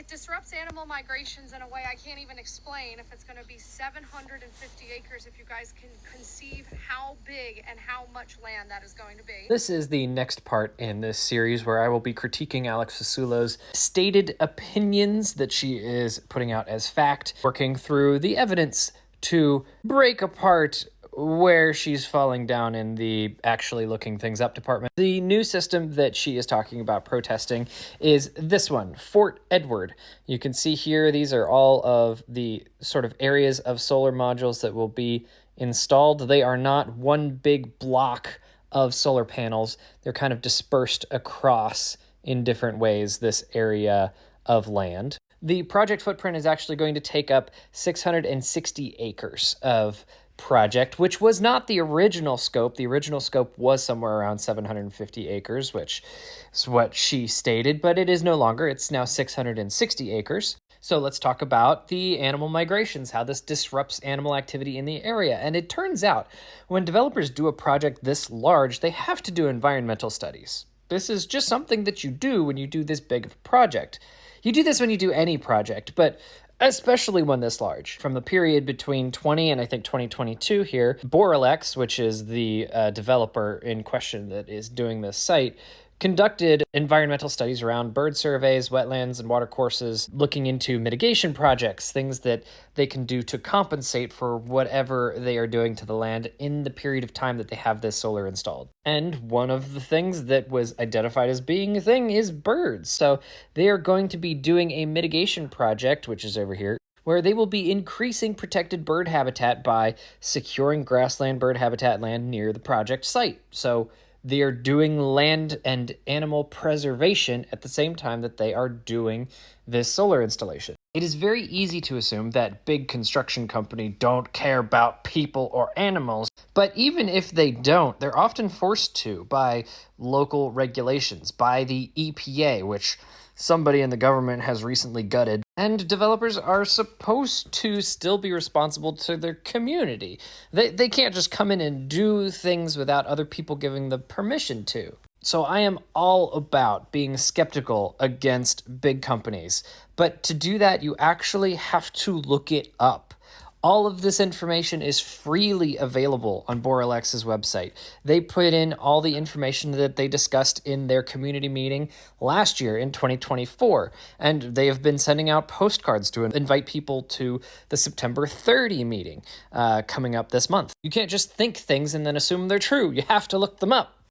It disrupts animal migrations in a way I can't even explain. If it's going to be 750 acres, if you guys can conceive how big and how much land that is going to be. This is the next part in this series where I will be critiquing Alex Fasulo's stated opinions that she is putting out as fact, working through the evidence to break apart where she's falling down in the actually looking things up department. The new system that she is talking about protesting is this one, Fort Edward. You can see here, these are all of the sort of areas of solar modules that will be installed. They are not one big block of solar panels. They're kind of dispersed across in different ways this area of land. The project footprint is actually going to take up 660 acres of project, which was not the original scope. The original scope was somewhere around 750 acres, which is what she stated, but it is no longer. It's now 660 acres. So let's talk about the animal migrations, how this disrupts animal activity in the area. And it turns out when developers do a project this large, they have to do environmental studies. This is just something that you do when you do this big of a project. You do this when you do any project, but especially one this large. From the period between 20 and I think 2022 here, Boralex, which is the developer in question that is doing this site, conducted environmental studies around bird surveys, wetlands, and watercourses, looking into mitigation projects, things that they can do to compensate for whatever they are doing to the land in the period of time that they have this solar installed. And one of the things that was identified as being a thing is birds. So they are going to be doing a mitigation project, which is over here, where they will be increasing protected bird habitat by securing grassland bird habitat land near the project site. So they are doing land and animal preservation at the same time that they are doing this solar installation. It is very easy to assume that big construction companies don't care about people or animals, but even if they don't, they're often forced to by local regulations, by the EPA, which somebody in the government has recently gutted. And developers are supposed to still be responsible to their community. They can't just come in and do things without other people giving the permission to. So I am all about being skeptical against big companies. But to do that, you actually have to look it up. All of this information is freely available on Boralex's website. They put in all the information that they discussed in their community meeting last year in 2024, and they have been sending out postcards to invite people to the September 30 meeting coming up this month. You can't just think things and then assume they're true. You have to look them up.